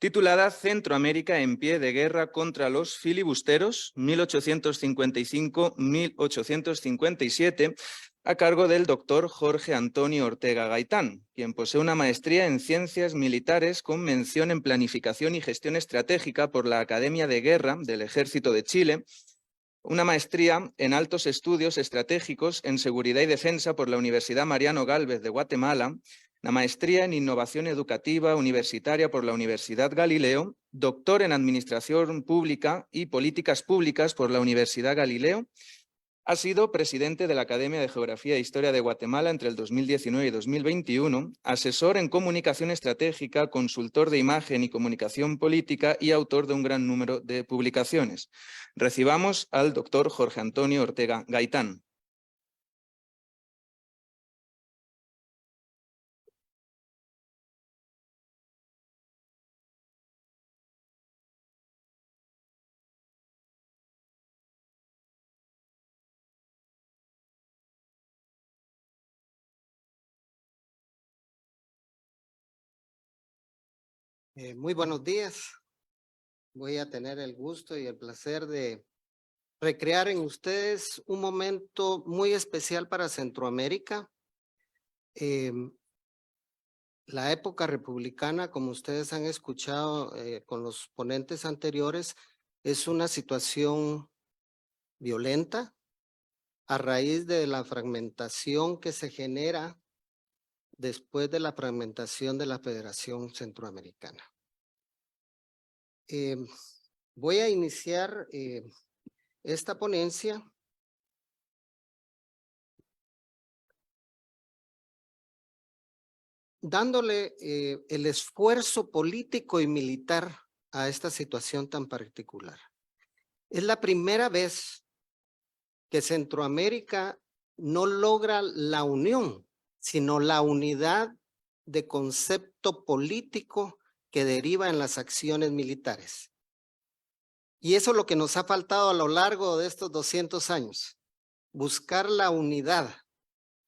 titulada Centroamérica en pie de guerra contra los filibusteros, 1855-1857, a cargo del doctor Jorge Antonio Ortega Gaitán, quien posee una maestría en Ciencias Militares con mención en Planificación y Gestión Estratégica por la Academia de Guerra del Ejército de Chile, una maestría en Altos Estudios Estratégicos en Seguridad y Defensa por la Universidad Mariano Gálvez de Guatemala, la maestría en Innovación Educativa Universitaria por la Universidad Galileo, doctor en Administración Pública y Políticas Públicas por la Universidad Galileo. Ha sido presidente de la Academia de Geografía e Historia de Guatemala entre el 2019 y 2021, asesor en comunicación estratégica, consultor de imagen y comunicación política y autor de un gran número de publicaciones. Recibamos al doctor Jorge Antonio Ortega Gaitán. Muy buenos días. Voy a tener el gusto y el placer de recrear en ustedes un momento muy especial para Centroamérica. La época republicana, como ustedes han escuchado con los ponentes anteriores, es una situación violenta a raíz de la fragmentación que se genera después de la fragmentación de la Federación Centroamericana. Voy a iniciar esta ponencia dándole el esfuerzo político y militar a esta situación tan particular. Es la primera vez que Centroamérica no logra la unión, sino la unidad de concepto político que deriva en las acciones militares. Y eso es lo que nos ha faltado a lo largo de estos 200 años, buscar la unidad,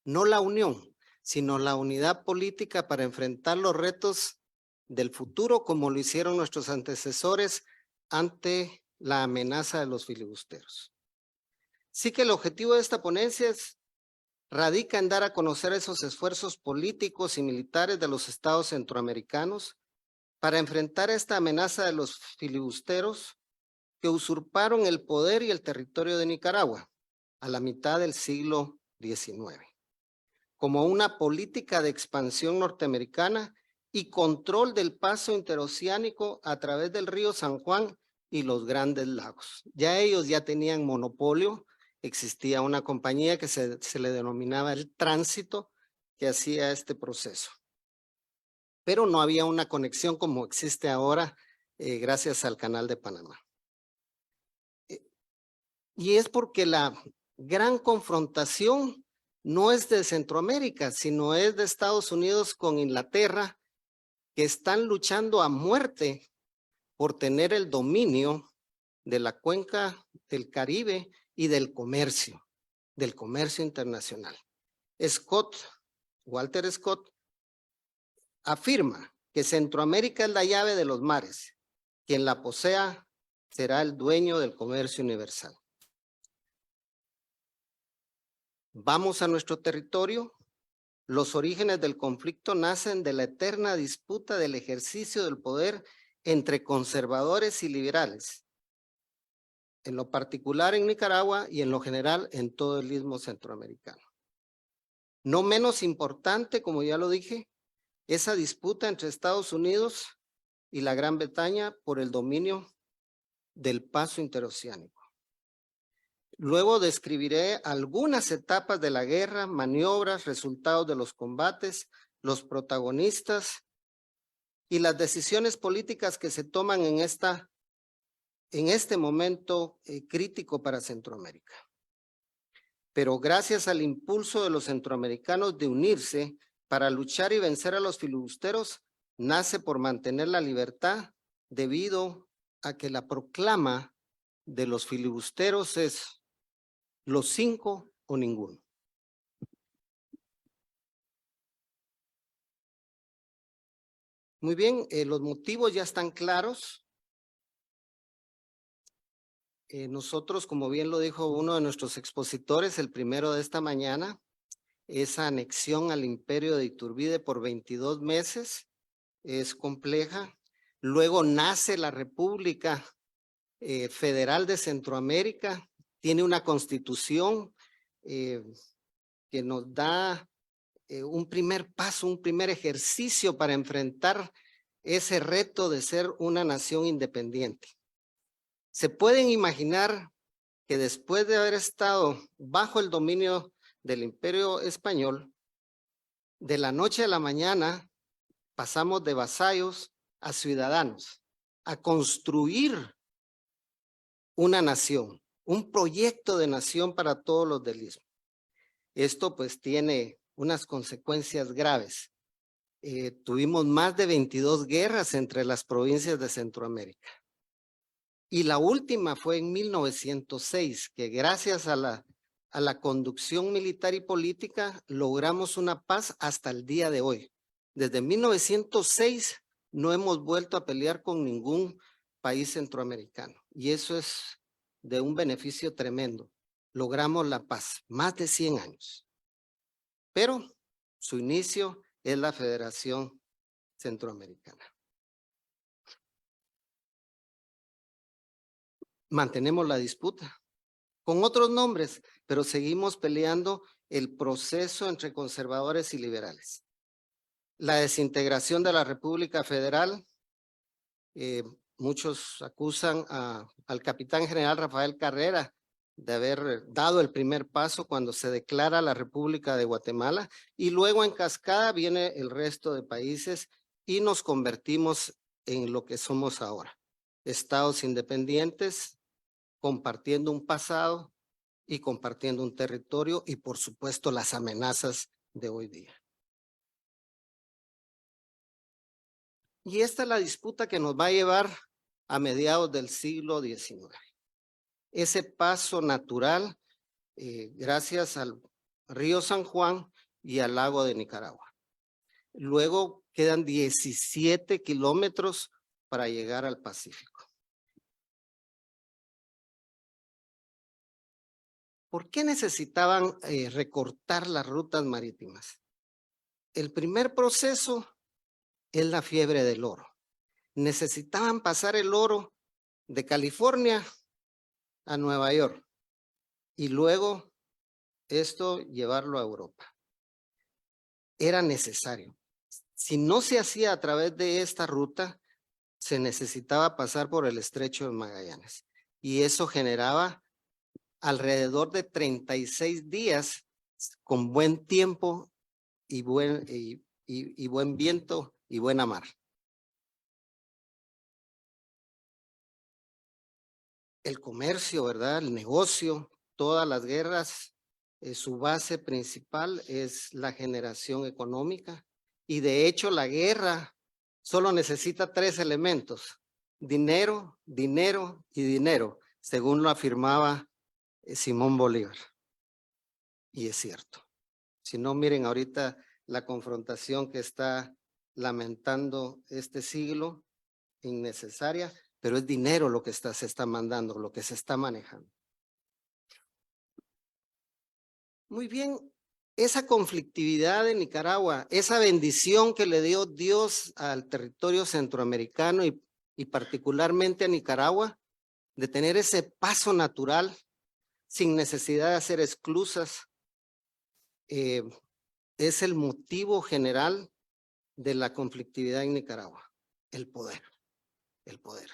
no la unión, sino la unidad política para enfrentar los retos del futuro como lo hicieron nuestros antecesores ante la amenaza de los filibusteros. Sí que el objetivo de esta ponencia radica en dar a conocer esos esfuerzos políticos y militares de los estados centroamericanos para enfrentar esta amenaza de los filibusteros que usurparon el poder y el territorio de Nicaragua a la mitad del siglo XIX, como una política de expansión norteamericana y control del paso interoceánico a través del río San Juan y los Grandes Lagos. Ya ellos ya tenían monopolio, existía una compañía que se le denominaba el Tránsito que hacía este proceso. Pero no había una conexión como existe ahora gracias al Canal de Panamá. Y es porque la gran confrontación no es de Centroamérica, sino es de Estados Unidos con Inglaterra, que están luchando a muerte por tener el dominio de la cuenca del Caribe y del comercio internacional. Walter Scott, afirma que Centroamérica es la llave de los mares. Quien la posea será el dueño del comercio universal. Vamos a nuestro territorio. Los orígenes del conflicto nacen de la eterna disputa del ejercicio del poder entre conservadores y liberales, en lo particular en Nicaragua y en lo general en todo el istmo centroamericano. No menos importante, como ya lo dije, esa disputa entre Estados Unidos y la Gran Bretaña por el dominio del paso interoceánico. Luego describiré algunas etapas de la guerra, maniobras, resultados de los combates, los protagonistas y las decisiones políticas que se toman en este momento crítico para Centroamérica. Pero gracias al impulso de los centroamericanos de unirse para luchar y vencer a los filibusteros, nace por mantener la libertad debido a que la proclama de los filibusteros es los 5 o ninguno. Muy bien, los motivos ya están claros. Nosotros, como bien lo dijo uno de nuestros expositores, el primero de esta mañana, esa anexión al imperio de Iturbide por 22 meses es compleja. Luego nace la República Federal de Centroamérica, tiene una constitución que nos da un primer paso, un primer ejercicio para enfrentar ese reto de ser una nación independiente. Se pueden imaginar que después de haber estado bajo el dominio del Imperio Español, de la noche a la mañana pasamos de vasallos a ciudadanos, a construir una nación, un proyecto de nación para todos los del Istmo. Esto pues tiene unas consecuencias graves. Tuvimos más de 22 guerras entre las provincias de Centroamérica. Y la última fue en 1906, que gracias a la conducción militar y política logramos una paz hasta el día de hoy. Desde 1906 no hemos vuelto a pelear con ningún país centroamericano. Y eso es de un beneficio tremendo. Logramos la paz, más de 100 años. Pero su inicio es la Federación Centroamericana. Mantenemos la disputa con otros nombres, pero seguimos peleando el proceso entre conservadores y liberales. La desintegración de la República Federal, muchos acusan al capitán general Rafael Carrera de haber dado el primer paso cuando se declara la República de Guatemala, y luego en cascada viene el resto de países y nos convertimos en lo que somos ahora, estados independientes, compartiendo un pasado y compartiendo un territorio y por supuesto las amenazas de hoy día. Y esta es la disputa que nos va a llevar a mediados del siglo XIX. Ese paso natural gracias al río San Juan y al lago de Nicaragua. Luego quedan 17 kilómetros para llegar al Pacífico. ¿Por qué necesitaban recortar las rutas marítimas? El primer proceso es la fiebre del oro. Necesitaban pasar el oro de California a Nueva York y luego esto llevarlo a Europa. Era necesario. Si no se hacía a través de esta ruta, se necesitaba pasar por el Estrecho de Magallanes y eso generaba alrededor de 36 días con buen tiempo y buen viento y buena mar. El comercio, ¿verdad? El negocio, todas las guerras, su base principal es la generación económica y de hecho la guerra solo necesita 3 elementos: dinero, dinero y dinero, según lo afirmaba Simón Bolívar. Y es cierto. Si no, miren ahorita la confrontación que está lamentando este siglo, innecesaria, pero es dinero lo que se está mandando, lo que se está manejando. Muy bien, esa conflictividad de Nicaragua, esa bendición que le dio Dios al territorio centroamericano y particularmente a Nicaragua, de tener ese paso natural sin necesidad de hacer esclusas, es el motivo general de la conflictividad en Nicaragua, el poder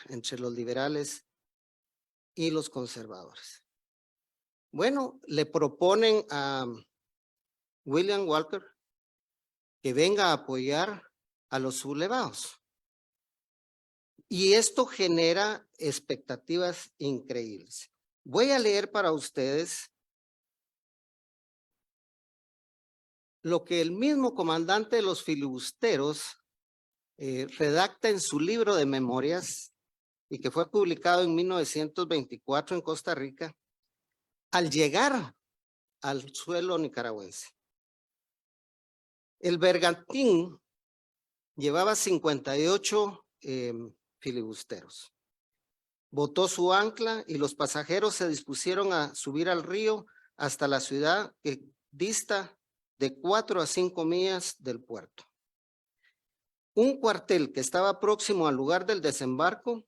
entre los liberales y los conservadores. Bueno, le proponen a William Walker que venga a apoyar a los sublevados. Y esto genera expectativas increíbles. Voy a leer para ustedes lo que el mismo comandante de los filibusteros redacta en su libro de memorias y que fue publicado en 1924 en Costa Rica, al llegar al suelo nicaragüense. El bergantín llevaba 58 filibusteros. Botó su ancla y los pasajeros se dispusieron a subir al río hasta la ciudad que dista de 4 a 5 millas del puerto. Un cuartel que estaba próximo al lugar del desembarco,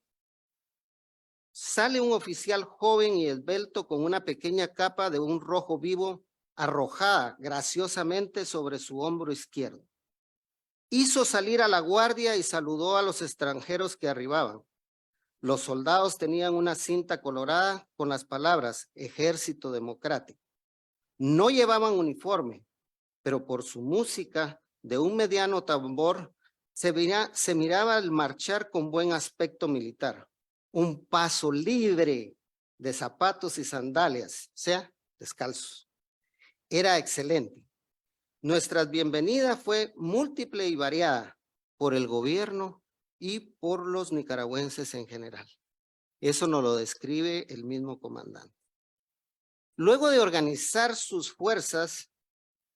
sale un oficial joven y esbelto con una pequeña capa de un rojo vivo arrojada graciosamente sobre su hombro izquierdo. Hizo salir a la guardia y saludó a los extranjeros que arribaban. Los soldados tenían una cinta colorada con las palabras Ejército Democrático. No llevaban uniforme, pero por su música de un mediano tambor se miraba al marchar con buen aspecto militar. Un paso libre de zapatos y sandalias, o sea, descalzos. Era excelente. Nuestra bienvenida fue múltiple y variada por el gobierno y por los nicaragüenses en general. Eso nos lo describe el mismo comandante. Luego de organizar sus fuerzas,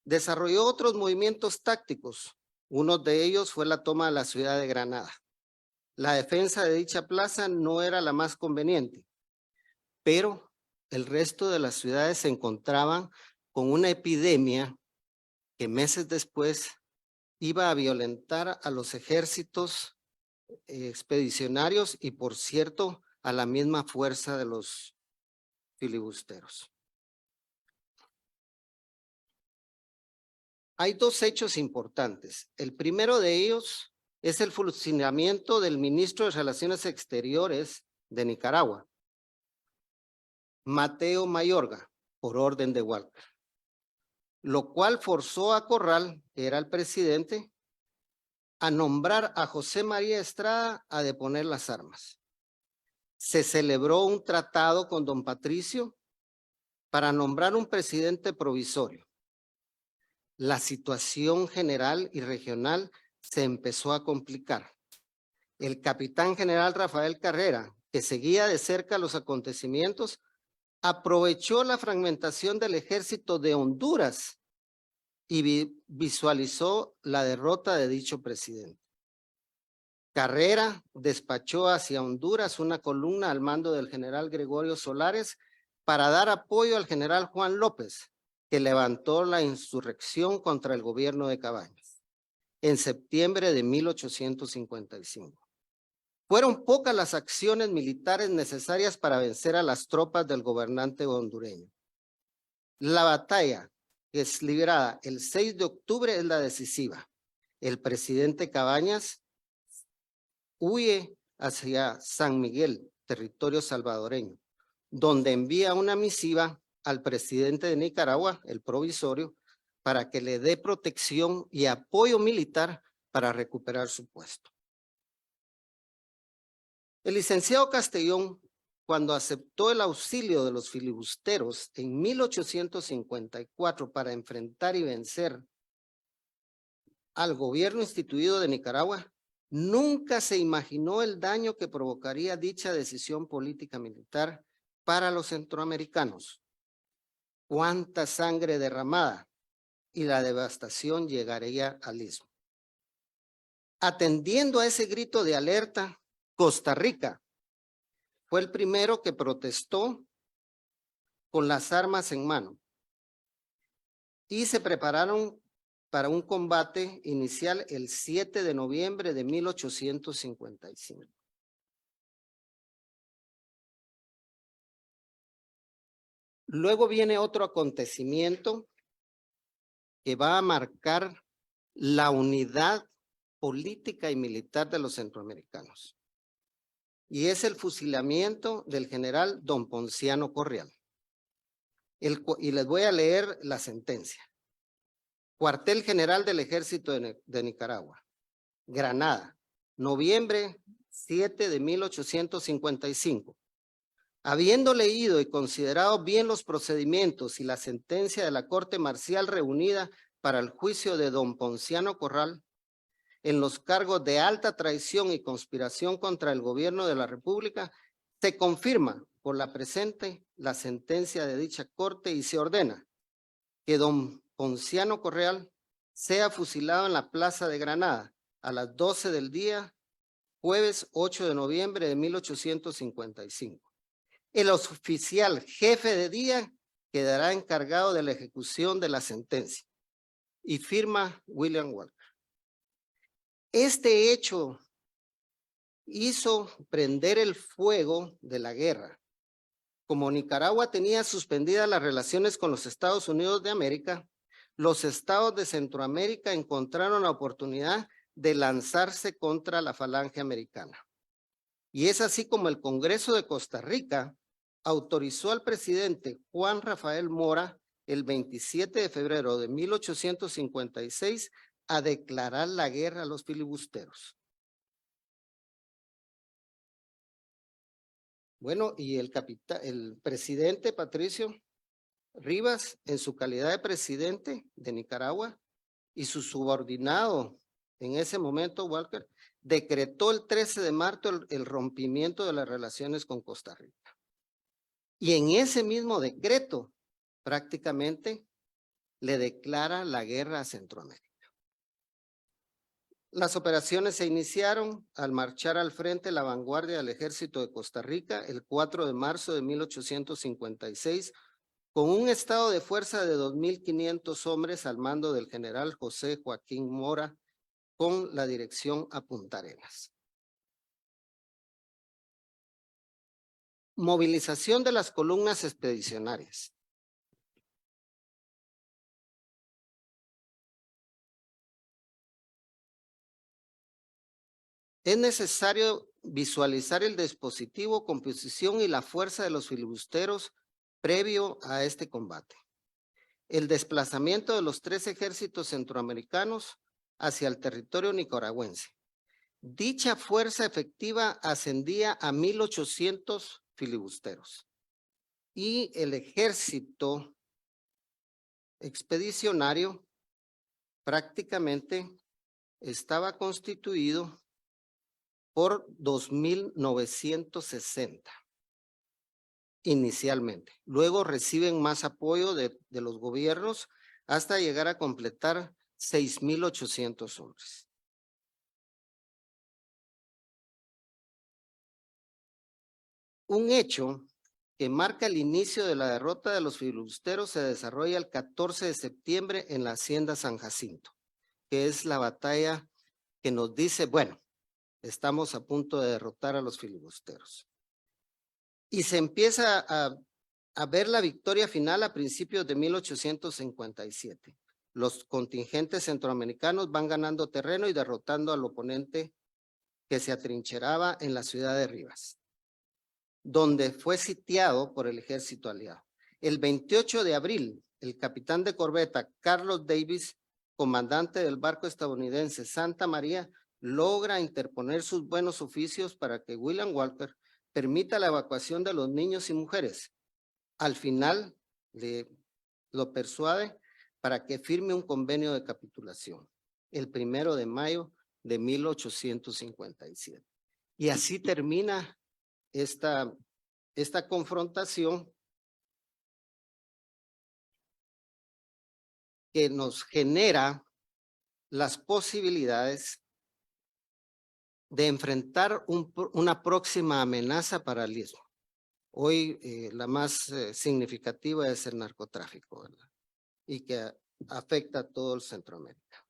desarrolló otros movimientos tácticos. Uno de ellos fue la toma de la ciudad de Granada. La defensa de dicha plaza no era la más conveniente, pero el resto de las ciudades se encontraban con una epidemia que meses después iba a violentar a los ejércitos expedicionarios y, por cierto, a la misma fuerza de los filibusteros. Hay dos hechos importantes. El primero de ellos es el funcionamiento del ministro de Relaciones Exteriores de Nicaragua, Mateo Mayorga, por orden de Walker, lo cual forzó a Corral, que era el presidente, a nombrar a José María Estrada a deponer las armas. Se celebró un tratado con don Patricio para nombrar un presidente provisorio. La situación general y regional se empezó a complicar. El capitán general Rafael Carrera, que seguía de cerca los acontecimientos, aprovechó la fragmentación del ejército de Honduras y visualizó la derrota de dicho presidente. Carrera despachó hacia Honduras una columna al mando del general Gregorio Solares para dar apoyo al general Juan López, que levantó la insurrección contra el gobierno de Cabañas en septiembre de 1855. Fueron pocas las acciones militares necesarias para vencer a las tropas del gobernante hondureño. La batalla que es librada el 6 de octubre es la decisiva. El presidente Cabañas huye hacia San Miguel, territorio salvadoreño, donde envía una misiva al presidente de Nicaragua, el provisorio, para que le dé protección y apoyo militar para recuperar su puesto. El licenciado Castellón, cuando aceptó el auxilio de los filibusteros en 1854 para enfrentar y vencer al gobierno instituido de Nicaragua, nunca se imaginó el daño que provocaría dicha decisión política militar para los centroamericanos. Cuánta sangre derramada y la devastación llegaría al istmo. Atendiendo a ese grito de alerta, Costa Rica fue el primero que protestó con las armas en mano y se prepararon para un combate inicial el 7 de noviembre de 1855. Luego viene otro acontecimiento que va a marcar la unidad política y militar de los centroamericanos. Y es el fusilamiento del general don Ponciano Correal. Y les voy a leer la sentencia. Cuartel General del Ejército de Nicaragua, Granada, noviembre 7 de 1855. Habiendo leído y considerado bien los procedimientos y la sentencia de la Corte Marcial reunida para el juicio de don Ponciano Corral, en los cargos de alta traición y conspiración contra el gobierno de la República, se confirma por la presente la sentencia de dicha Corte y se ordena que don Ponciano Correal sea fusilado en la plaza de Granada a las 12 del día, jueves 8 de noviembre de 1855. El oficial jefe de día quedará encargado de la ejecución de la sentencia y firma William Walker. Este hecho hizo prender el fuego de la guerra. Como Nicaragua tenía suspendidas las relaciones con los Estados Unidos de América, los estados de Centroamérica encontraron la oportunidad de lanzarse contra la falange americana. Y es así como el Congreso de Costa Rica autorizó al presidente Juan Rafael Mora el 27 de febrero de 1856 a declarar la guerra a los filibusteros. Bueno, y el presidente Patricio Rivas, en su calidad de presidente de Nicaragua, y su subordinado en ese momento, Walker, decretó el 13 de marzo el rompimiento de las relaciones con Costa Rica. Y en ese mismo decreto, prácticamente, le declara la guerra a Centroamérica. Las operaciones se iniciaron al marchar al frente la vanguardia del ejército de Costa Rica el 4 de marzo de 1856, con un estado de fuerza de 2.500 hombres al mando del general José Joaquín Mora, con la dirección a Punta Arenas. Movilización de las columnas expedicionarias. Es necesario visualizar el dispositivo, composición y la fuerza de los filibusteros previo a este combate. El desplazamiento de los 3 ejércitos centroamericanos hacia el territorio nicaragüense. Dicha fuerza efectiva ascendía a 1.800 filibusteros. Y el ejército expedicionario prácticamente estaba constituido por 2.960 inicialmente. Luego reciben más apoyo de los gobiernos hasta llegar a completar 6.800 hombres. Un hecho que marca el inicio de la derrota de los filibusteros se desarrolla el 14 de septiembre en la Hacienda San Jacinto, que es la batalla que nos dice, bueno, estamos a punto de derrotar a los filibusteros. Y se empieza a ver la victoria final a principios de 1857. Los contingentes centroamericanos van ganando terreno y derrotando al oponente que se atrincheraba en la ciudad de Rivas, donde fue sitiado por el ejército aliado. El 28 de abril, el capitán de corbeta Carlos Davis, comandante del barco estadounidense Santa María, logra interponer sus buenos oficios para que William Walker permita la evacuación de los niños y mujeres. Al final lo persuade para que firme un convenio de capitulación el 1 de mayo de 1857. Y así termina esta confrontación que nos genera las posibilidades de enfrentar una próxima amenaza para el istmo. Hoy la más significativa es el narcotráfico, ¿verdad? Y que afecta a todo el Centroamérica.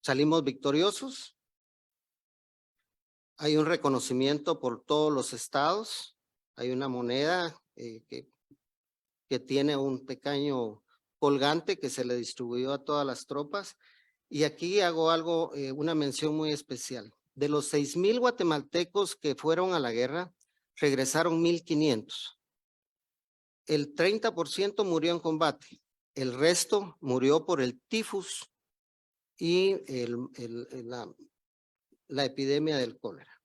Salimos victoriosos. Hay un reconocimiento por todos los estados. Hay una moneda que tiene un pequeño colgante que se le distribuyó a todas las tropas. Y aquí hago una mención muy especial. De los 6,000 guatemaltecos que fueron a la guerra, regresaron 1,500. El 30% murió en combate. El resto murió por el tifus y la epidemia del cólera.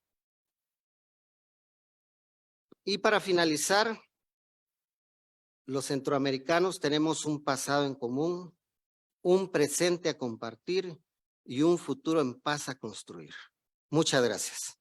Y para finalizar, los centroamericanos tenemos un pasado en común, un presente a compartir y un futuro en paz a construir. Muchas gracias.